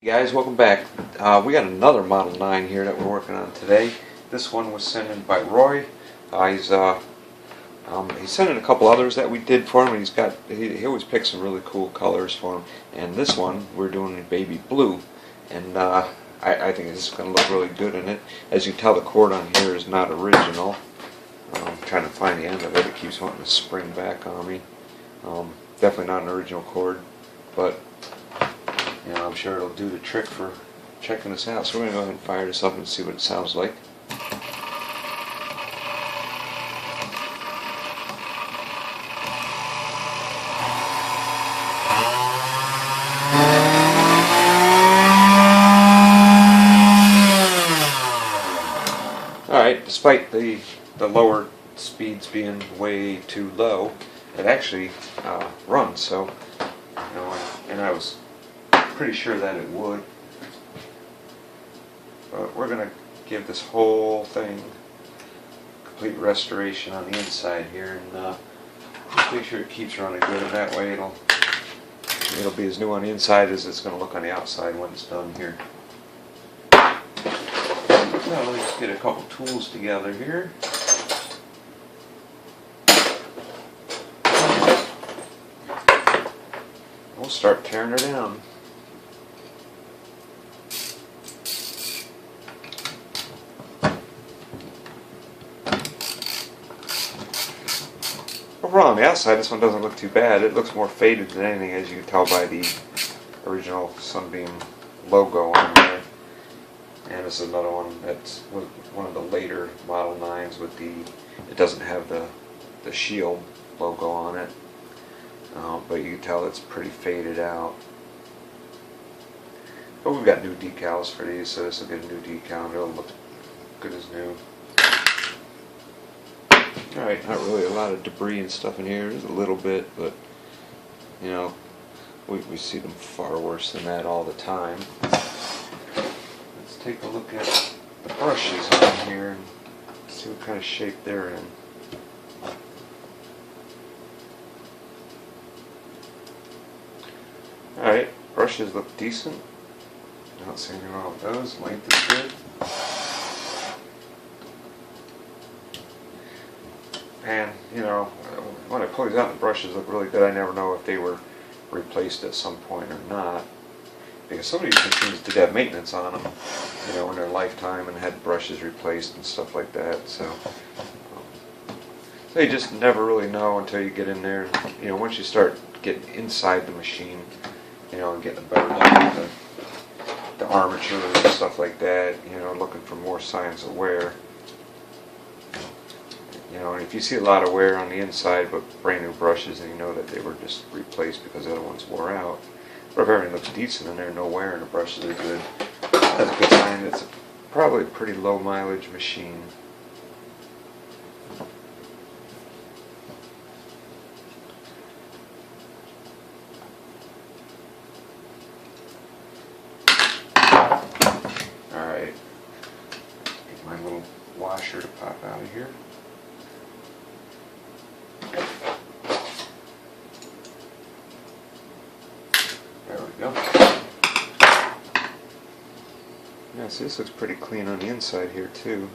Hey guys, welcome back. We got another Model 9 here that we're working on today. This one was sent in by Roy. He's sent in a couple others that we did for him, and he always picks some really cool colors for him. And this one we're doing in baby blue, and I think it's going to look really good in it. As you can tell, the cord on here is not original. I'm trying to find the end of it. It keeps wanting to spring back on me. Definitely not an original cord, but you know, I'm sure it'll do the trick for checking this out. So we're going to go ahead and fire this up and see what it sounds like. Alright, despite the lower speeds being way too low, it actually runs. So, you know, and I was pretty sure that it would, but we're going to give this whole thing complete restoration on the inside here, and just make sure it keeps running good, and that way it'll be as new on the inside as it's going to look on the outside when it's done here. So let's get a couple tools together here. We'll start tearing her down. Overall, on the outside, this one doesn't look too bad. It looks more faded than anything, as you can tell by the original Sunbeam logo on there. And this is another one that's one of the later Model 9s with it doesn't have the shield logo on it, but you can tell it's pretty faded out. But we've got new decals for these, so this will get a new decal and it'll look good as new. Alright, not really a lot of debris and stuff in here. There's a little bit, but you know, we see them far worse than that all the time. Let's take a look at the brushes on here and see what kind of shape they're in. Alright, brushes look decent. Not seeing anything wrong with those. Length is good. And, you know, when I pull these out, the brushes look really good. I never know if they were replaced at some point or not, because some of these machines did have maintenance on them, you know, in their lifetime, and had brushes replaced and stuff like that. So you just never really know until you get in there. And, you know, once you start getting inside the machine, you know, and getting a better look at the armature and stuff like that, you know, looking for more signs of wear. You know, and if you see a lot of wear on the inside but brand new brushes, then you know that they were just replaced because the other ones wore out. But if everything looks decent in there, no wear, and the brushes are good, that's a good sign. It's probably a pretty low mileage machine. Alright, get my little washer to pop out of here. There we go. Yeah, see, this looks pretty clean on the inside here too.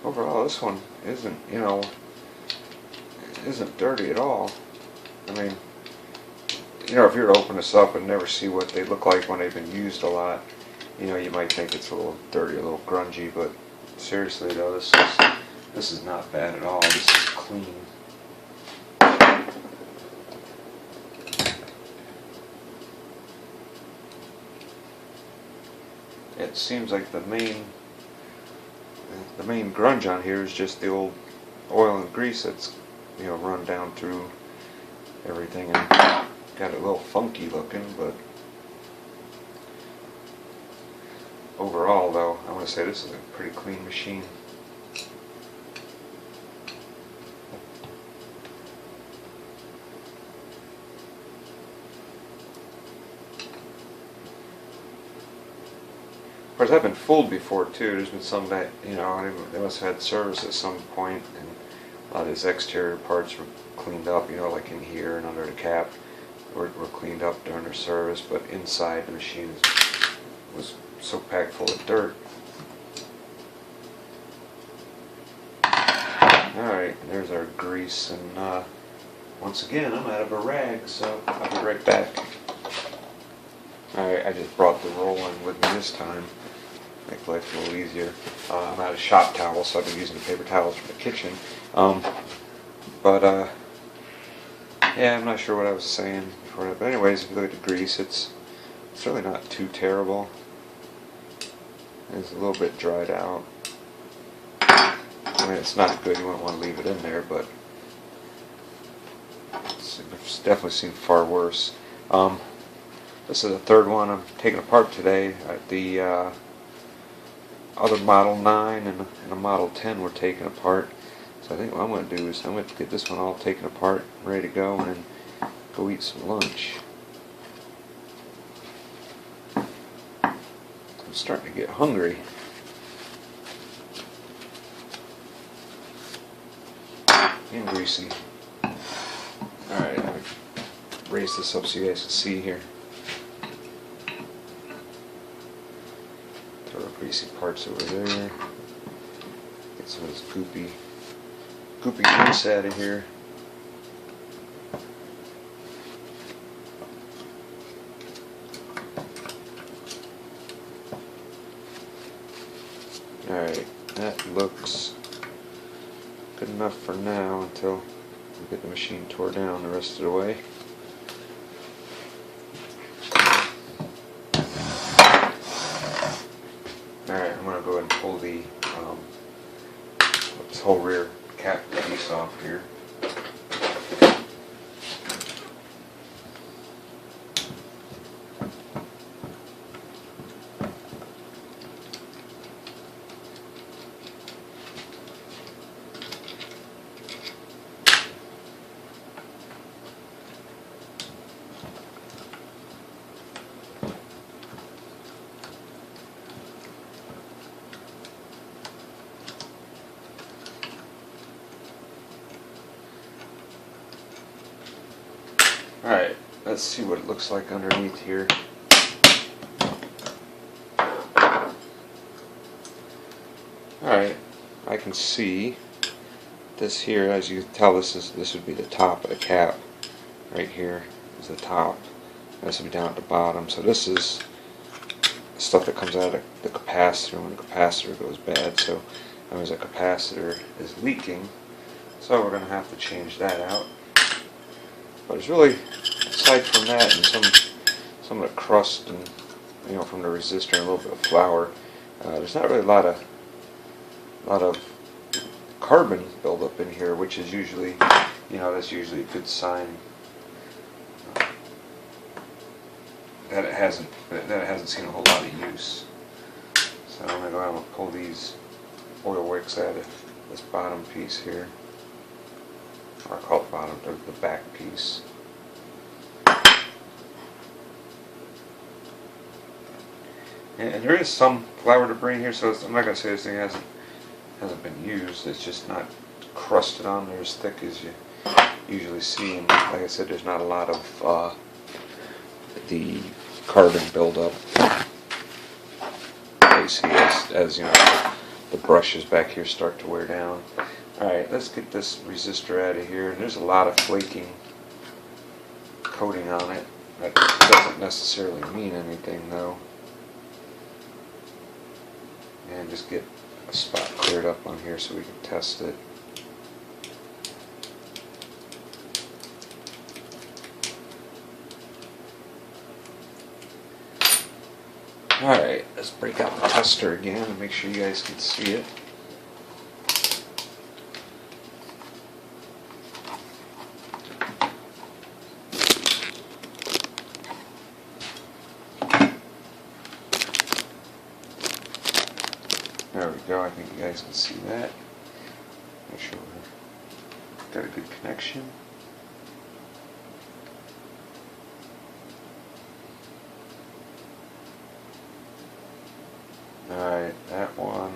Overall, this one isn't, you know, isn't dirty at all. I mean, you know, if you were to open this up and never see what they look like when they've been used a lot, you know, you might think it's a little dirty, a little grungy, but seriously though, this is not bad at all. This is clean. It seems like the main grunge on here is just the old oil and grease that's, you know, run down through everything and got it a little funky looking. But overall, though, I want to say this is a pretty clean machine. Of course, I've been fooled before too. There's been some that, you know, they must have had service at some point, and a lot of these exterior parts were cleaned up, you know, like in here and under the cap. were cleaned up during their service, but inside the machine was so packed full of dirt. Alright, there's our grease, and once again I'm out of a rag, so I'll be right back. Alright, I just brought the roll-in with me this time. Make life a little easier. I'm out of shop towels, so I've been using the paper towels from the kitchen. Yeah, I'm not sure what I was saying before that. But anyways, if you look at the grease, it's really not too terrible. It's a little bit dried out. I mean, it's not good. You wouldn't want to leave it in there, but it's definitely seen far worse. This is the third one I'm taking apart today. The other Model 9 and a Model 10 were taken apart. So I think what I'm going to do is I'm going to get this one all taken apart, ready to go, and then go eat some lunch. I'm starting to get hungry. And greasy. Alright, I'm going to raise this up so you guys can see here. Throw the greasy parts over there. Get some of this goopy grease out of here. Alright, that looks good enough for now until we get the machine tore down the rest of the way. Alright, I'm going to go ahead and pull this whole rear cap piece off here. Alright, let's see what it looks like underneath here. Alright, I can see this here. As you can tell, this would be the top of the cap. Right here is the top. This would be down at the bottom. So this is stuff that comes out of the capacitor when the capacitor goes bad. So that means the capacitor is leaking. So we're going to have to change that out. But it's really, aside from that and some of the crust and from the resistor and a little bit of flour, there's not really a lot of carbon buildup in here, which is usually, that's usually a good sign that it hasn't seen a whole lot of use. So I'm gonna go ahead and pull these oil wicks out of this bottom piece here. Or I call it bottom, the back piece. And there is some flour debris here, so I'm not going to say this thing hasn't been used. It's just not crusted on there as thick as you usually see. And like I said, there's not a lot of the carbon buildup that you see as the brushes back here start to wear down. Alright, let's get this resistor out of here. And there's a lot of flaking coating on it. That doesn't necessarily mean anything though. And just get a spot cleared up on here so we can test it. Alright, let's break out the tester again and make sure you guys can see it. There we go, I think you guys can see that. Make sure we've got a good connection. Alright, that one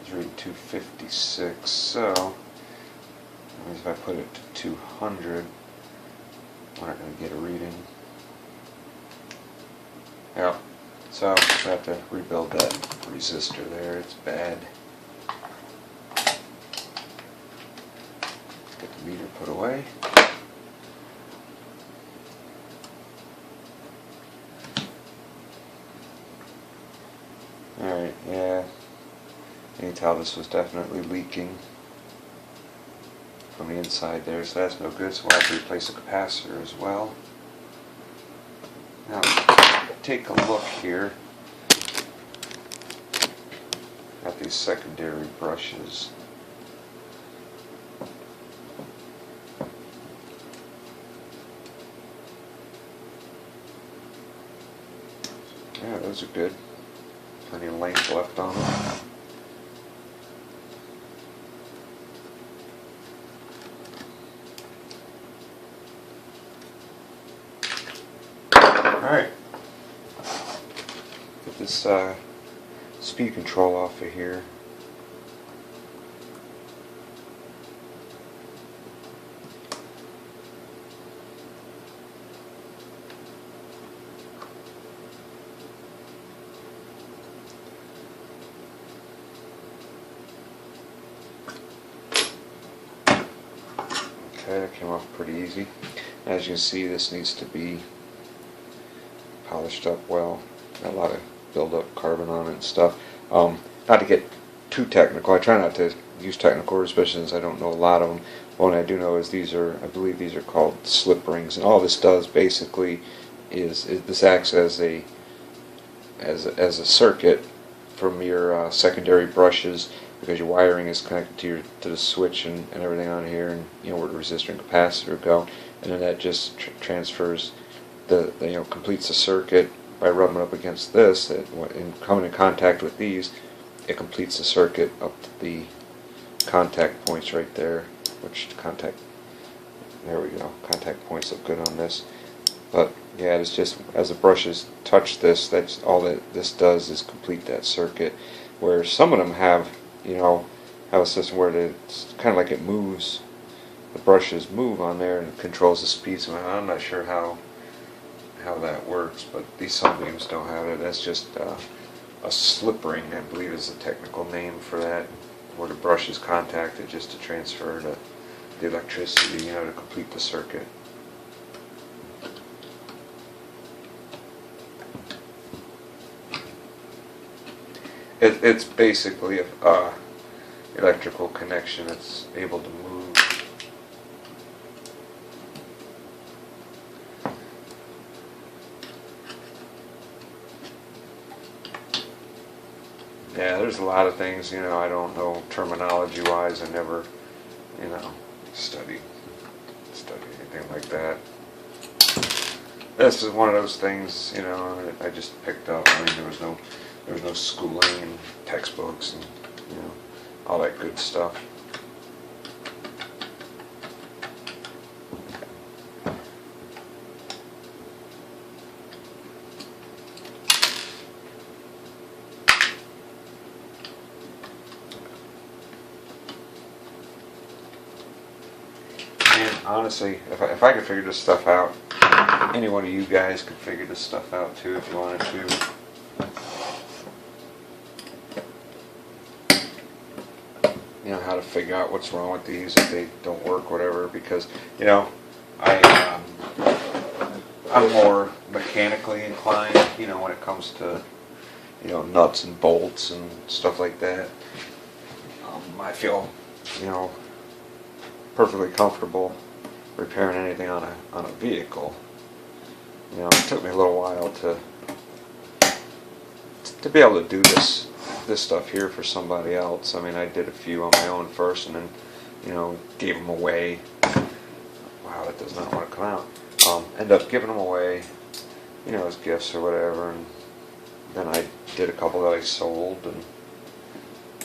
is reading 256, so that means if I put it to 200, we're not going to get a reading. Yep. So we have to rebuild that resistor there. It's bad. Get the meter put away. Alright, yeah. You can tell this was definitely leaking from the inside there, so that's no good, so we'll have to replace the capacitor as well. Now, take a look here at these secondary brushes. Yeah, those are good. Plenty of length left on them. Alright, get this speed control off of here. Okay, that came off pretty easy. As you can see, this needs to be polished up well. Got a lot of build-up carbon on it and stuff. Not to get too technical. I try not to use technical words, especially since I don't know a lot of them. One I do know is these are, I believe these are called slip rings, and all this does basically is this acts as a circuit from your secondary brushes, because your wiring is connected to the switch and everything on here, and you know where the resistor and capacitor go, and then that just transfers the completes the circuit by rubbing up against this. And coming in contact with these, it completes the circuit up to the contact points right there. There we go. Contact points look good on this. But yeah, it's just as the brushes touch this, that's all that this does is complete that circuit. Where some of them have a system where it's kind of like it moves. The brushes move on there and it controls the speed. So I'm not sure how that works, but these Sunbeams don't have it. That's just a slip ring, I believe is the technical name for that, where the brush is contacted just to transfer the electricity, to complete the circuit. It's basically a electrical connection that's able to move. Yeah, there's a lot of things, I don't know terminology-wise. I never, studied anything like that. This is one of those things, I just picked up. I mean, there was no schooling and textbooks and, all that good stuff. Honestly, if I could figure this stuff out, any one of you guys could figure this stuff out too if you wanted to. How to figure out what's wrong with these if they don't work, whatever. Because I'm more mechanically inclined. When it comes to nuts and bolts and stuff like that. I feel perfectly comfortable repairing anything on a vehicle. It took me a little while to be able to do this stuff here for somebody else. I mean, I did a few on my own first, and then gave them away. Wow, that does not want to come out. Ended up giving them away, as gifts or whatever, and then I did a couple that I sold, and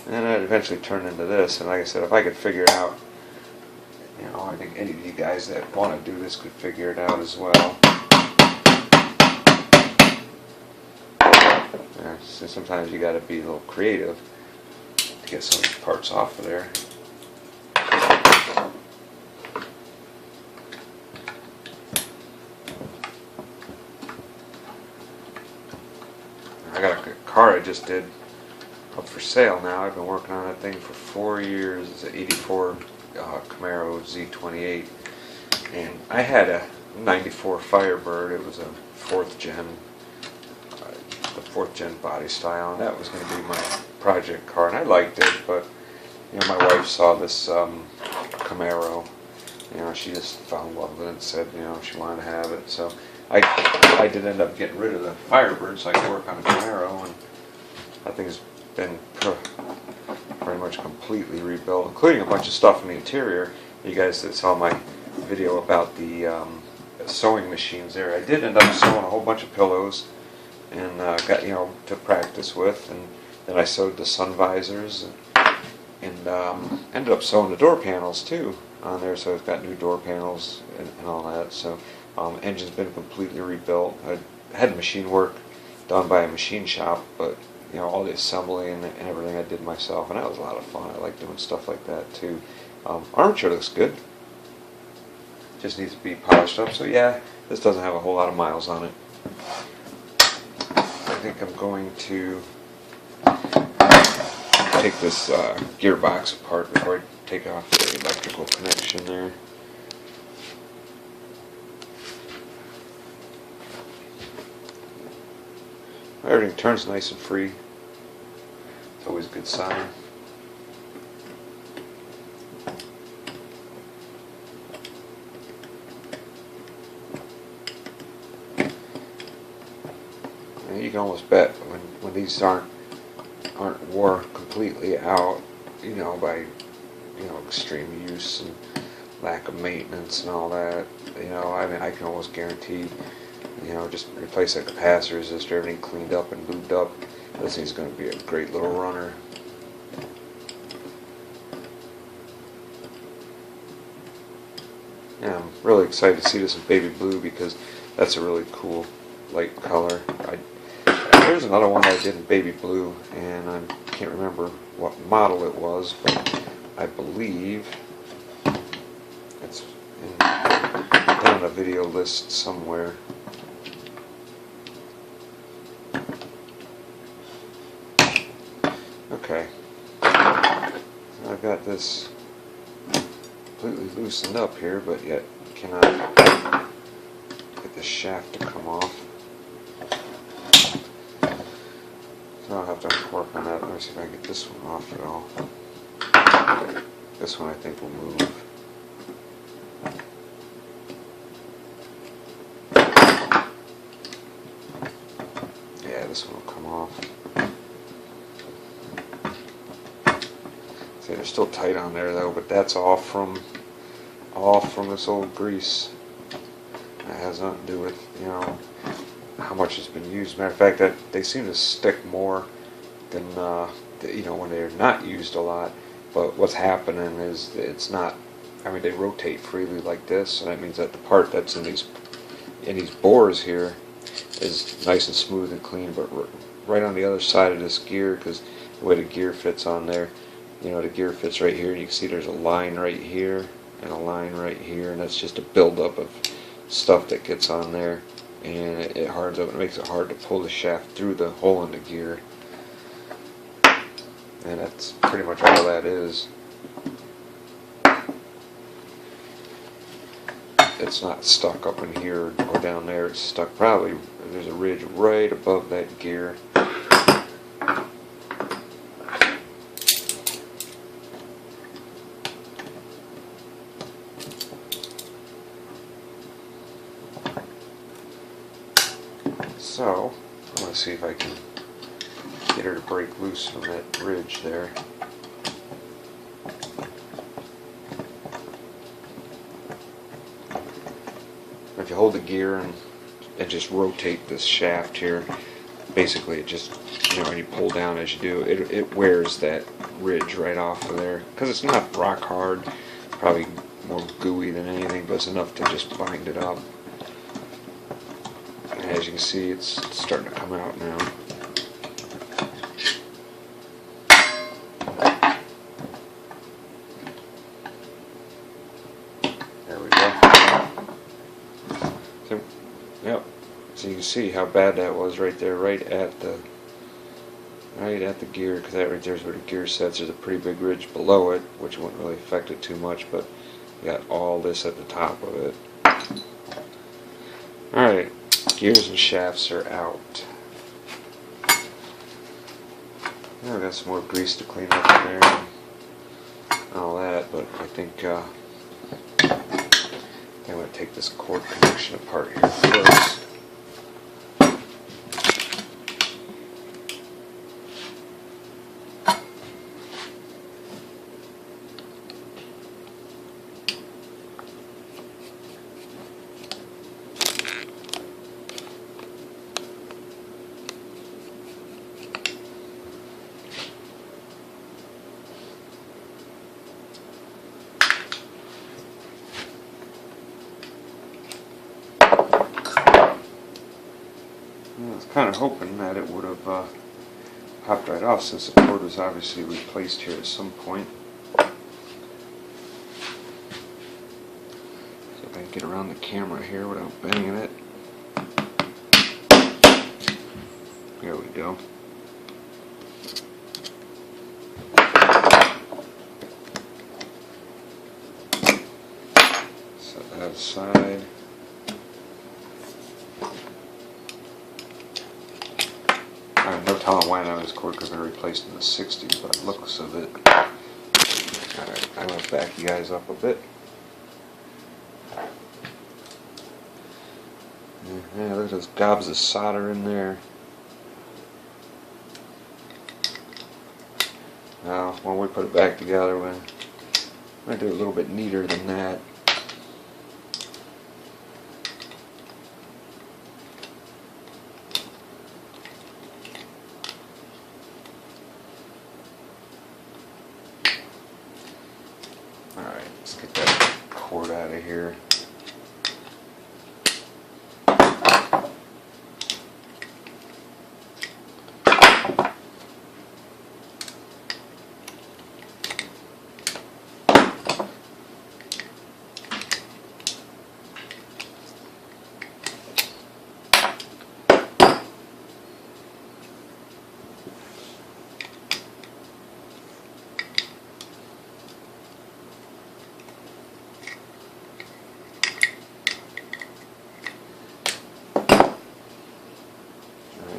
then it eventually turned into this. And like I said, if I could figure it out, I think any of you guys that want to do this could figure it out as well. So sometimes you got to be a little creative to get some of these parts off of there. I got a car I just did up for sale now. I've been working on that thing for 4 years. It's an 84 Camaro Z28. And I had a 94 Firebird. It was a 4th gen, the 4th gen body style. And that was going to be my project car. And I liked it, but you know, my wife saw this Camaro. You know, she just fell in love with it and said, you know, she wanted to have it. So I did end up getting rid of the Firebird so I could work on a Camaro, and that thing's been pretty much completely rebuilt, including a bunch of stuff in the interior. You guys that saw my video about the sewing machines there, I did end up sewing a whole bunch of pillows and got, you know, to practice with, and then I sewed the sun visors and ended up sewing the door panels too on there, so it's got new door panels and all that. So engine's been completely rebuilt. I had machine work done by a machine shop, but you know, all the assembly and everything I did myself, and that was a lot of fun. I like doing stuff like that too. Armature looks good, just needs to be polished up. So yeah, this doesn't have a whole lot of miles on it. I think I'm going to take this gearbox apart before I take off the electrical connection there. Everything turns nice and free. It's always a good sign. And you can almost bet when these aren't wore completely out, you know, by extreme use and lack of maintenance and all that, you know, I mean, I can almost guarantee, you know, just replace that capacitor resistor, everything cleaned up and lubed up, this thing's going to be a great little runner. Yeah, I'm really excited to see this in baby blue because that's a really cool light color. There's another one I did in baby blue, and I can't remember what model it was, but I believe it's down a video list somewhere. Okay, I've got this completely loosened up here, but yet cannot get the shaft to come off. So I'll have to work on that. Let me see if I can get this one off at all. This one I think will move. Yeah, this one will come off. See, they're still tight on there though, but that's off from this old grease. That has nothing to do with, you know, how much has been used. Matter of fact, that they seem to stick more than you know, when they're not used a lot. But what's happening is it's not. I mean, they rotate freely like this, and that means that the part that's in these bores here is nice and smooth and clean. But right on the other side of this gear, because the way the gear fits on there, you know, the gear fits right here, and you can see there's a line right here and a line right here, and that's just a buildup of stuff that gets on there. And it hardens up and it makes it hard to pull the shaft through the hole in the gear. And that's pretty much all that is. It's not stuck up in here or down there. It's stuck probably, there's a ridge right above that gear. So, I'm going to see if I can get her to break loose from that ridge there. If you hold the gear and just rotate this shaft here, basically it just, you know, when you pull down as you do, it wears that ridge right off of there. Because it's not rock hard, probably more gooey than anything, but it's enough to just bind it up. As you can see, it's starting to come out now. There we go. So, yep. So you can see how bad that was right there, right at the right at the gear, because that right there is where the gear sets. There's a pretty big ridge below it, which wouldn't really affect it too much, but you got all this at the top of it. Alright, gears and shafts are out. Now we got some more grease to clean up in there and all that, but I think I'm going to take this cord connection apart here first. I was kind of hoping that it would have popped right off, since the cord was obviously replaced here at some point. So if I can get around the camera here without banging it. There we go. Set that aside. No telling why now this cord could have been replaced in the 60s, by the looks of it. Alright, I'm going to back you guys up a bit. Yeah, look at those gobs of solder in there. Now, when we put it back together, we're going to do it a little bit neater than that. Alright, let's get that cord out of here.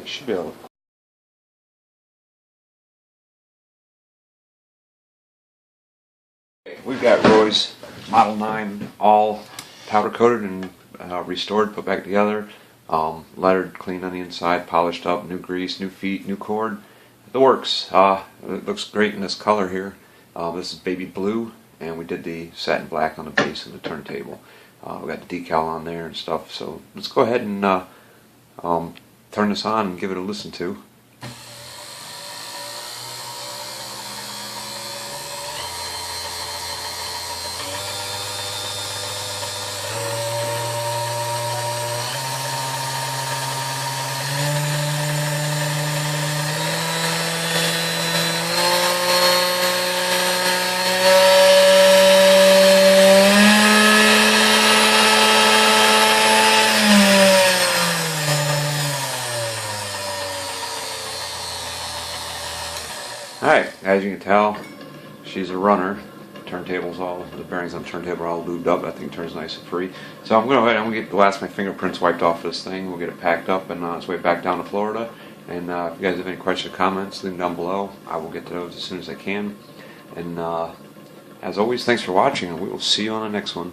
Should be able to. We've got Roy's Model 9 all powder coated and restored, put back together, lettered, cleaned on the inside, polished up, new grease, new feet, new cord. The works. It looks great in this color here. This is baby blue, and we did the satin black on the base of the turntable. We got the decal on there and stuff. So let's go ahead and turn this on and give it a listen to. Alright, as you can tell, she's a runner. The bearings on the turntable are all lubed up. That thing turns nice and free. So I'm going to go ahead and get the last of my fingerprints wiped off this thing. We'll get it packed up and on its way back down to Florida. And if you guys have any questions or comments, leave them down below. I will get to those as soon as I can. And as always, thanks for watching, and we will see you on the next one.